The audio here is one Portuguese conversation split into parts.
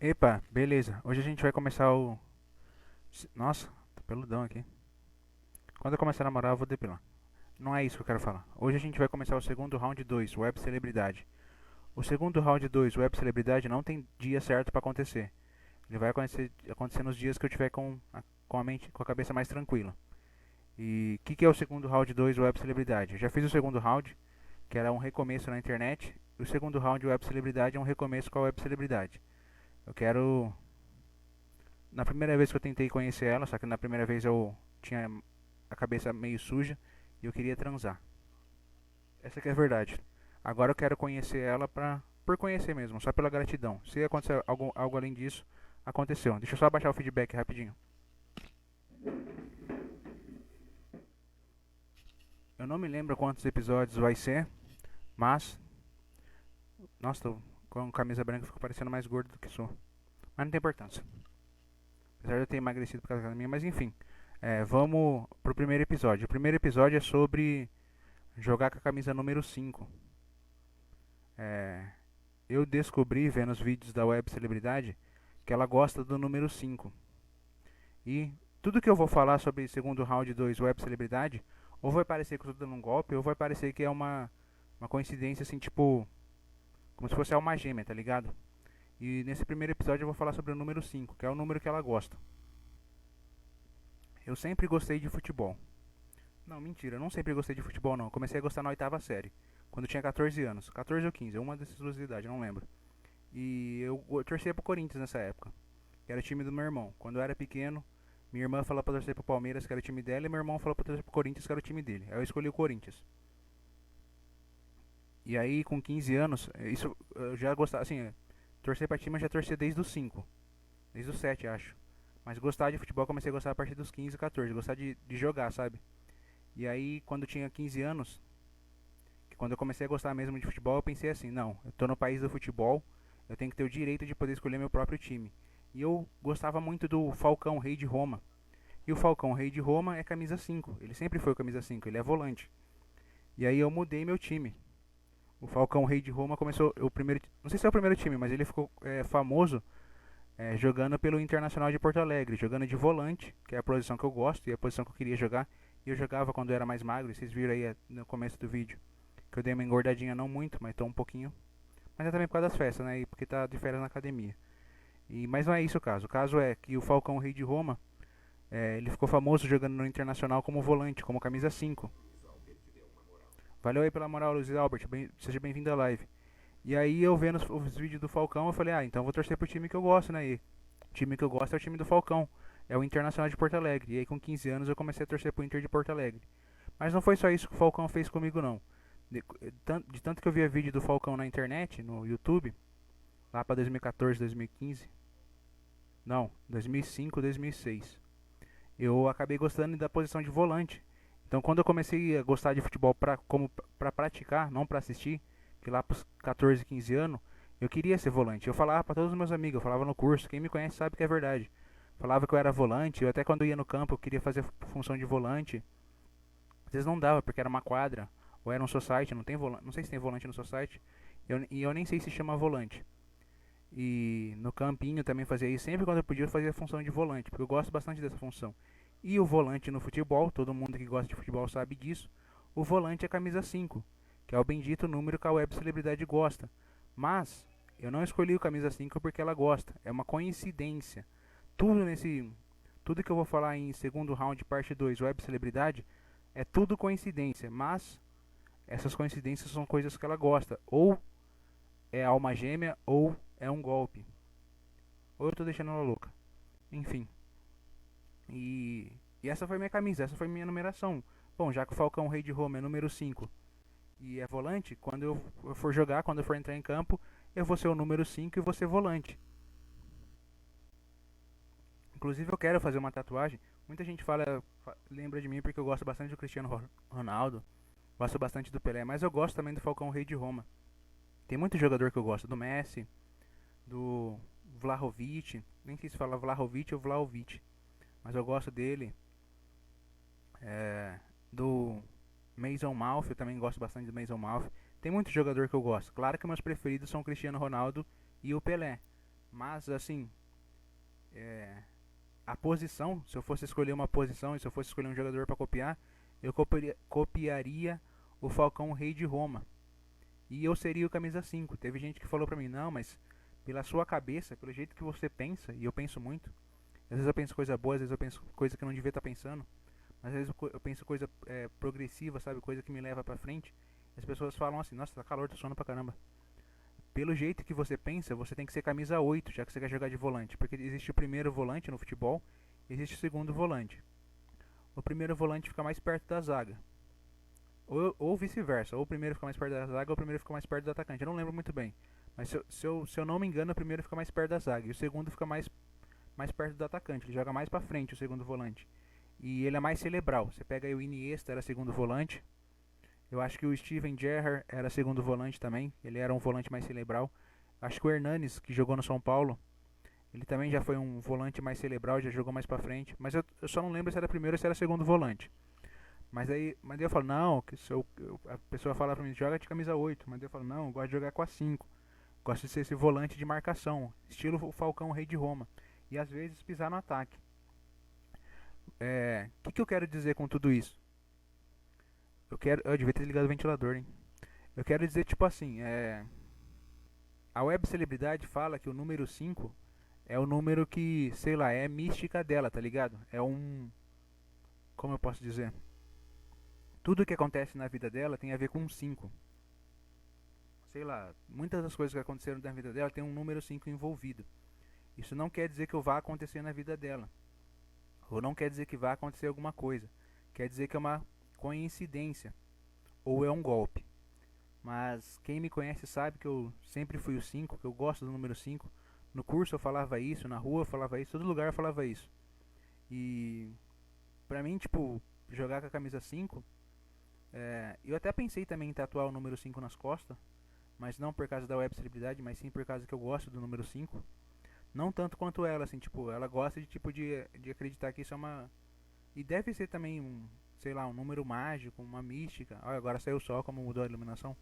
Epa, beleza. Hoje a gente vai começar o. Nossa, tô peludão aqui. Quando eu começar a namorar, eu vou depilar. Não é isso que eu quero falar. Hoje a gente vai começar o segundo round 2, Web Celebridade. O segundo round 2, Web Celebridade, não tem dia certo pra acontecer. Ele vai acontecer nos dias que eu tiver com a mente, com a cabeça mais tranquila. E o que é o segundo round 2, Web Celebridade? Eu já fiz o segundo round, que era um recomeço na internet. O segundo round, Web Celebridade, é um recomeço com a Web Celebridade. Eu quero Na primeira vez que eu tentei conhecer ela, só que na primeira vez eu tinha a cabeça meio suja e eu queria transar. Essa que é a verdade. Agora eu quero conhecer ela por conhecer mesmo, só pela gratidão. Se acontecer algo além disso, aconteceu. Deixa eu só baixar o feedback rapidinho. Eu não me lembro quantos episódios vai ser, mas. Nossa, tô com camisa branca, fico parecendo mais gordo do que sou. Mas não tem importância. Apesar de eu ter emagrecido por causa da academia, mas enfim. Vamos pro primeiro episódio. O primeiro episódio é sobre jogar com a camisa número 5. É, eu descobri vendo os vídeos da web celebridade que ela gosta do número 5. E tudo que eu vou falar sobre segundo round 2 web celebridade, ou vai parecer que eu tô dando um golpe, ou vai parecer que é uma coincidência assim, tipo, como se fosse alma gêmea, tá ligado? E nesse primeiro episódio eu vou falar sobre o número 5, que é o número que ela gosta. Eu sempre gostei de futebol. Não, mentira, eu não sempre gostei de futebol não. Eu comecei a gostar na oitava série, quando eu tinha 14 anos. 14 ou 15, uma dessas duas idades, não lembro. E eu torcia pro Corinthians nessa época, que era o time do meu irmão. Quando eu era pequeno, minha irmã falou pra torcer pro Palmeiras, que era o time dela, e meu irmão falou pra torcer pro Corinthians, que era o time dele. Aí eu escolhi o Corinthians. E aí, com 15 anos, isso eu já gostava, assim, torcer pra time eu já torcia desde os 5, desde os 7, acho. Mas gostar de futebol eu comecei a gostar a partir dos 15, 14, gostar de jogar, sabe? E aí, quando eu tinha 15 anos, que quando eu comecei a gostar mesmo de futebol, eu pensei assim, não, eu tô no país do futebol, eu tenho que ter o direito de poder escolher meu próprio time. E eu gostava muito do Falcão, rei de Roma. E o Falcão, rei de Roma, é camisa 5. Ele sempre foi camisa 5, ele é volante. E aí eu mudei meu time. O Falcão, rei de Roma, começou o primeiro, não sei se é o primeiro time, mas ele ficou famoso jogando pelo Internacional de Porto Alegre, jogando de volante, que é a posição que eu gosto e a posição que eu queria jogar. E eu jogava quando eu era mais magro, vocês viram aí no começo do vídeo que eu dei uma engordadinha, não muito, mas tô um pouquinho. Mas é também por causa das festas, né? E porque tá de férias na academia. Mas não é isso o caso. O caso é que o Falcão Rei de Roma, ele ficou famoso jogando no Internacional como volante, como camisa 5. Valeu aí pela moral, Luiz Albert. Seja bem-vindo à live. E aí eu vendo os vídeos do Falcão, eu falei, então vou torcer pro time que eu gosto, né? E o time que eu gosto é o time do Falcão. É o Internacional de Porto Alegre. E aí com 15 anos eu comecei a torcer pro Inter de Porto Alegre. Mas não foi só isso que o Falcão fez comigo, não. De tanto que eu via vídeo do Falcão na internet, no YouTube, lá pra 2014, 2015. Não, 2005, 2006. Eu acabei gostando da posição de volante. Então quando eu comecei a gostar de futebol pra praticar, não pra assistir, que lá pros 14, 15 anos, eu queria ser volante. Eu falava pra todos os meus amigos, eu falava no curso, quem me conhece sabe que é verdade. Falava que eu era volante, eu até quando eu ia no campo eu queria fazer função de volante. Às vezes não dava, porque era uma quadra, ou era um society, não tem volante, não sei se tem volante no society, e eu nem sei se chama volante. E no campinho também fazia isso, sempre quando eu podia eu fazia a função de volante, porque eu gosto bastante dessa função. E o volante no futebol, todo mundo que gosta de futebol sabe disso, o volante é camisa 5, que é o bendito número que a web celebridade gosta. Mas eu não escolhi o camisa 5 porque ela gosta, é uma coincidência. Tudo nesse tudo que eu vou falar em segundo round parte 2 web celebridade é tudo coincidência, mas essas coincidências são coisas que ela gosta, ou é alma gêmea ou é um golpe. Ou eu tô deixando ela louca. Enfim. E essa foi minha camisa, essa foi minha numeração. Bom, já que o Falcão Rei de Roma é número 5 e é volante, quando eu for jogar, quando eu for entrar em campo, eu vou ser o número 5 e vou ser volante. Inclusive eu quero fazer uma tatuagem. Muita gente lembra de mim porque eu gosto bastante do Cristiano Ronaldo, gosto bastante do Pelé, mas eu gosto também do Falcão Rei de Roma. Tem muito jogador que eu gosto, do Messi, do Vlahovic, nem sei se fala Vlahovic ou Vlahovic, mas eu gosto dele. Do Mason Mount, eu também gosto bastante do Mason Mount. Tem muito jogador que eu gosto. Claro que meus preferidos são o Cristiano Ronaldo e o Pelé, Mas assim, é, a posição, se eu fosse escolher uma posição e se eu fosse escolher um jogador para copiar, eu copiaria o Falcão Rei de Roma. E eu seria o camisa 5. Teve gente que falou pra mim, não, mas pela sua cabeça, pelo jeito que você pensa, e eu penso muito, às vezes eu penso coisa boa, às vezes eu penso coisa que eu não devia estar pensando, mas às vezes eu penso coisa progressiva, sabe, coisa que me leva pra frente. E as pessoas falam assim, nossa, tá calor, tá sono pra caramba. Pelo jeito que você pensa, você tem que ser camisa 8, já que você quer jogar de volante. Porque existe o primeiro volante no futebol, existe o segundo volante. O primeiro volante fica mais perto da zaga. Ou vice-versa, ou o primeiro fica mais perto da zaga ou o primeiro fica mais perto do atacante. Eu não lembro muito bem. Mas se eu não me engano, o primeiro fica mais perto da zaga e o segundo fica mais perto do atacante. Ele joga mais pra frente, o segundo volante. E ele é mais cerebral. Você pega aí o Iniesta, era segundo volante. Eu acho que o Steven Gerrard era segundo volante também. Ele era um volante mais cerebral. Acho que o Hernanes, que jogou no São Paulo, ele também já foi um volante mais cerebral, já jogou mais pra frente. Mas eu só não lembro se era primeiro ou se era segundo volante. Mas aí eu falo, não, que se a pessoa fala pra mim, joga de camisa 8. Mas eu falo, não, eu gosto de jogar com a 5. Gosto de ser esse volante de marcação, estilo o Falcão Rei de Roma. E às vezes pisar no ataque. Que eu quero dizer com tudo isso? Eu devia ter ligado o ventilador, hein? Eu quero dizer, tipo assim, a web celebridade fala que o número 5 é o número que, sei lá, é mística dela, tá ligado? É um. Como eu posso dizer? Tudo que acontece na vida dela tem a ver com um 5. Sei lá, muitas das coisas que aconteceram na vida dela tem um número 5 envolvido. Isso não quer dizer que vá acontecer na vida dela. Ou não quer dizer que vá acontecer alguma coisa. Quer dizer que é uma coincidência. Ou é um golpe. Mas quem me conhece sabe que eu sempre fui o 5, que eu gosto do número 5. No curso eu falava isso, na rua eu falava isso, todo lugar eu falava isso. E pra mim, tipo, jogar com a camisa 5, eu até pensei também em tatuar o número 5 nas costas, mas não por causa da web celebridade, mas sim por causa que eu gosto do número 5. Não tanto quanto ela, assim, tipo, ela gosta de tipo de acreditar que isso é uma. E deve ser também um, sei lá, um número mágico, uma mística. Olha, agora saiu o sol, como mudou a iluminação.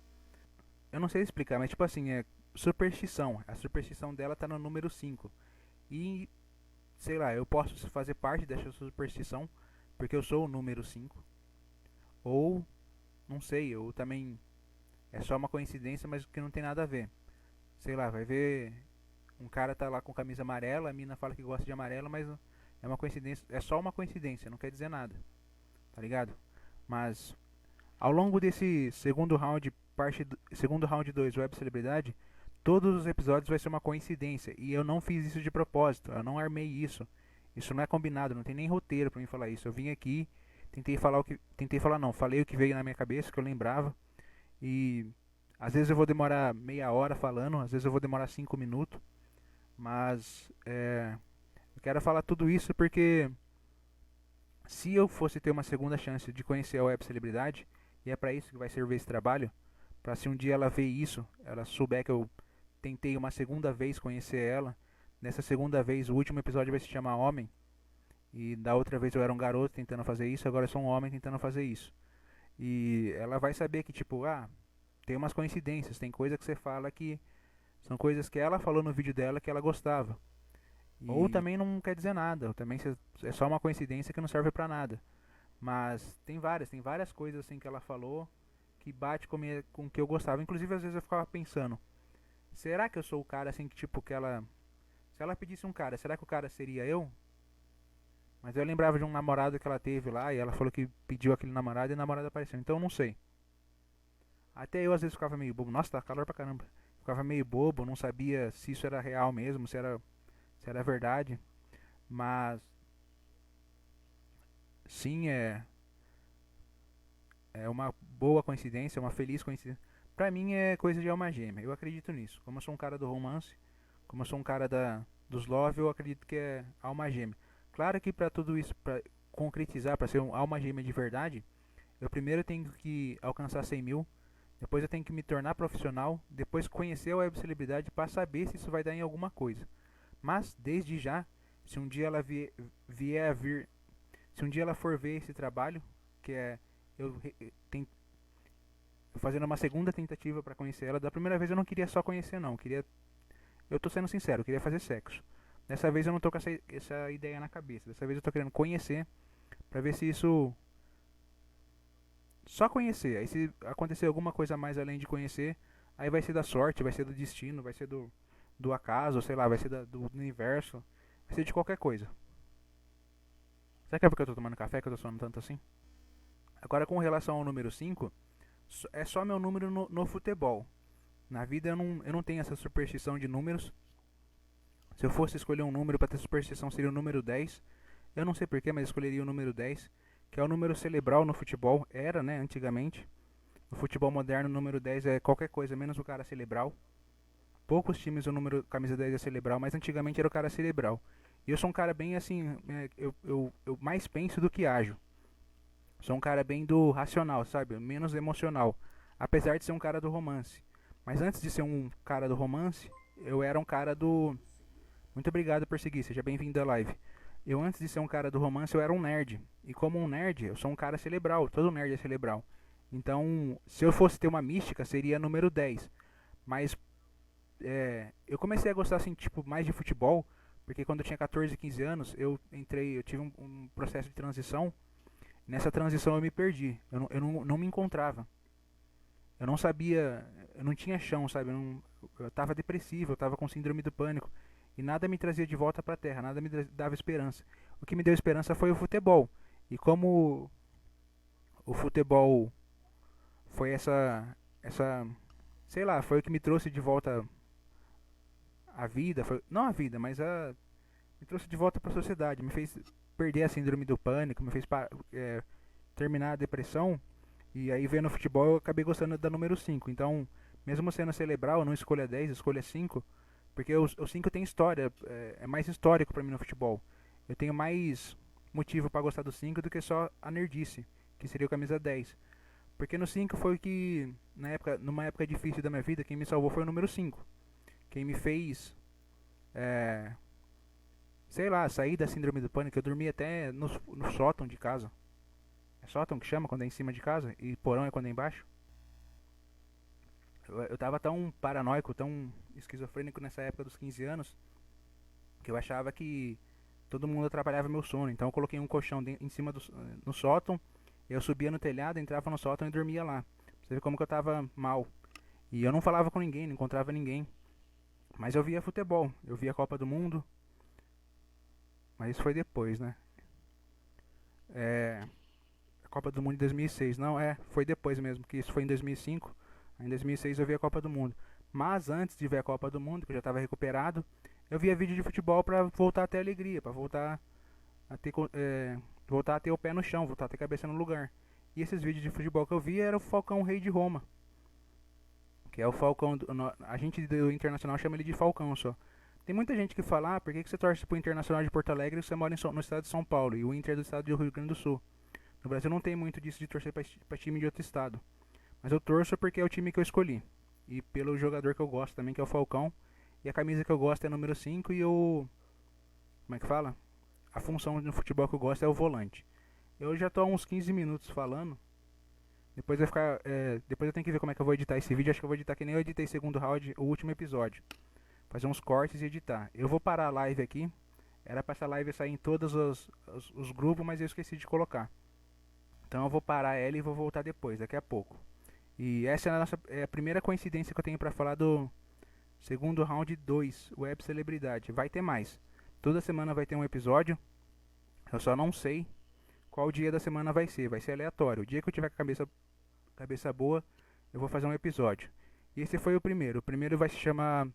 Eu não sei explicar, mas tipo assim, é superstição. A superstição dela tá no número 5. E, sei lá, eu posso fazer parte dessa superstição, porque eu sou o número 5. Ou, não sei, eu também. É só uma coincidência, mas que não tem nada a ver. Sei lá, vai ver. Um cara tá lá com camisa amarela, a mina fala que gosta de amarela, mas é uma coincidência, é só uma coincidência, não quer dizer nada, tá ligado? Mas ao longo desse segundo round 2 Web Celebridade, todos os episódios vai ser uma coincidência e eu não fiz isso de propósito, eu não armei isso. Isso não é combinado, não tem nem roteiro pra mim falar isso. Eu vim aqui, falei o que veio na minha cabeça, que eu lembrava e às vezes eu vou demorar meia hora falando, às vezes eu vou demorar 5 minutos. Mas eu quero falar tudo isso porque se eu fosse ter uma segunda chance de conhecer a web celebridade, e é para isso que vai servir esse trabalho, para se um dia ela ver isso, ela souber que eu tentei uma segunda vez conhecer ela, nessa segunda vez o último episódio vai se chamar Homem, e da outra vez eu era um garoto tentando fazer isso, agora eu sou um homem tentando fazer isso. E ela vai saber que tipo, tem umas coincidências, tem coisa que você fala que são coisas que ela falou no vídeo dela que ela gostava. Ou também não quer dizer nada, ou também é só uma coincidência que não serve pra nada. Mas tem várias coisas assim que ela falou que bate com o que eu gostava. Inclusive às vezes eu ficava pensando, será que eu sou o cara assim que tipo que ela. Se ela pedisse um cara, será que o cara seria eu? Mas eu lembrava de um namorado que ela teve lá e ela falou que pediu aquele namorado e o namorado apareceu. Então eu não sei. Até eu às vezes ficava meio bobo. Nossa, tá calor pra caramba. Ficava meio bobo, não sabia se isso era real mesmo, se era verdade. Mas sim, é uma boa coincidência, uma feliz coincidência. Pra mim é coisa de alma gêmea, eu acredito nisso. Como eu sou um cara do romance, como eu sou um cara dos love, eu acredito que é alma gêmea. Claro que pra tudo isso, pra concretizar, pra ser um alma gêmea de verdade, eu primeiro tenho que alcançar 100 mil, depois eu tenho que me tornar profissional, depois conhecer a web celebridade pra saber se isso vai dar em alguma coisa. Mas, desde já, se um dia ela vier a vir, se um dia ela for ver esse trabalho, que é eu fazendo uma segunda tentativa para conhecer ela, da primeira vez eu não queria só conhecer não, eu queria Eu tô sendo sincero, eu queria fazer sexo. Dessa vez eu não tô com essa ideia na cabeça. Dessa vez eu tô querendo conhecer pra ver se isso. Só conhecer. Aí se acontecer alguma coisa a mais além de conhecer, aí vai ser da sorte, vai ser do destino, vai ser do acaso, sei lá, vai ser do universo. Vai ser de qualquer coisa. Será que é porque eu tô tomando café que eu tô falando tanto assim? Agora com relação ao número 5, é só meu número no futebol. Na vida eu não tenho essa superstição de números. Se eu fosse escolher um número para ter superstição seria o número 10. Eu não sei porquê, mas escolheria o número 10, que é o número cerebral no futebol. Era, né, antigamente. No futebol moderno, o número 10 é qualquer coisa, menos o cara cerebral. Poucos times o número camisa 10 é cerebral, mas antigamente era o cara cerebral. E eu sou um cara bem assim, eu mais penso do que ajo. Sou um cara bem do racional, sabe? Menos emocional. Apesar de ser um cara do romance. Mas antes de ser um cara do romance, eu era um cara do. Muito obrigado por seguir, seja bem-vindo à live. Eu antes de ser um cara do romance, eu era um nerd. E como um nerd, eu sou um cara cerebral. Todo nerd é cerebral. Então, se eu fosse ter uma mística, seria número 10. Mas eu comecei a gostar assim, tipo, mais de futebol, porque quando eu tinha 14, 15 anos, eu tive um processo de transição. Nessa transição eu me perdi. Eu não me encontrava. Eu não sabia, eu não tinha chão, sabe? Eu tava depressivo, eu tava com síndrome do pânico. E nada me trazia de volta pra terra, nada me dava esperança. O que me deu esperança foi o futebol. E como o futebol foi sei lá, foi o que me trouxe de volta à vida, não à vida, mas me trouxe de volta pra sociedade, me fez perder a síndrome do pânico, me fez terminar a depressão. E aí vendo futebol eu acabei gostando da número 5. Então, mesmo sendo cerebral, eu não escolho a 10, eu escolho a 5. Porque o 5 tem história, é mais histórico pra mim no futebol. Eu tenho mais motivo pra gostar do 5 do que só a nerdice, que seria o camisa 10. Porque no 5 foi o que, numa época difícil da minha vida, quem me salvou foi o número 5. Quem me fez, é, sei lá, sair da síndrome do pânico. Eu dormia até no sótão de casa. É sótão que chama quando é em cima de casa? E porão é quando é embaixo? Eu tava tão paranoico, tão esquizofrênico nessa época dos 15 anos, que eu achava que todo mundo atrapalhava meu sono. Então eu coloquei um colchão em cima no sótão, eu subia no telhado, entrava no sótão e dormia lá. Você vê como que eu tava mal. E eu não falava com ninguém, não encontrava ninguém. Mas eu via futebol, eu via a Copa do Mundo, mas isso foi depois, né? É, a Copa do Mundo de 2006, não, foi depois mesmo, que isso foi em 2005. Em 2006 eu vi a Copa do Mundo. Mas antes de ver a Copa do Mundo, que eu já estava recuperado, eu via vídeo de futebol para voltar a ter alegria, para voltar a ter o pé no chão, voltar a ter a cabeça no lugar. E esses vídeos de futebol que eu via era o Falcão Rei de Roma, que é o Falcão, a gente do Internacional chama ele de Falcão só. Tem muita gente que fala, por que você torce pro Internacional de Porto Alegre e você mora no estado de São Paulo, e o Inter é do estado do Rio Grande do Sul? No Brasil não tem muito disso de torcer para time de outro estado. Mas eu torço porque é o time que eu escolhi. E pelo jogador que eu gosto também, que é o Falcão. E a camisa que eu gosto é a número 5 e o. Como é que fala? A função no futebol que eu gosto é o volante. Eu já tô há uns 15 minutos falando. Depois vai ficar. Depois eu tenho que ver como é que eu vou editar esse vídeo. Acho que eu vou editar que nem eu editei segundo round, o último episódio. Fazer uns cortes e editar. Eu vou parar a live aqui. Era pra essa live sair em todos os grupos, mas eu esqueci de colocar. Então eu vou parar ela e vou voltar depois, daqui a pouco. E essa é a primeira coincidência que eu tenho pra falar do segundo round 2, Web Celebridade. Vai ter mais. Toda semana vai ter um episódio. Eu só não sei qual dia da semana vai ser. Vai ser aleatório. O dia que eu tiver com a cabeça boa, eu vou fazer um episódio. E esse foi o primeiro. O primeiro vai se chamar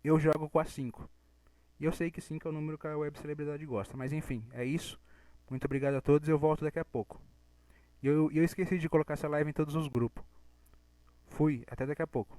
Eu Jogo com a 5. E eu sei que 5 é o número que a Web Celebridade gosta. Mas enfim, é isso. Muito obrigado a todos. Eu volto daqui a pouco. E eu esqueci de colocar essa live em todos os grupos. Fui, até daqui a pouco.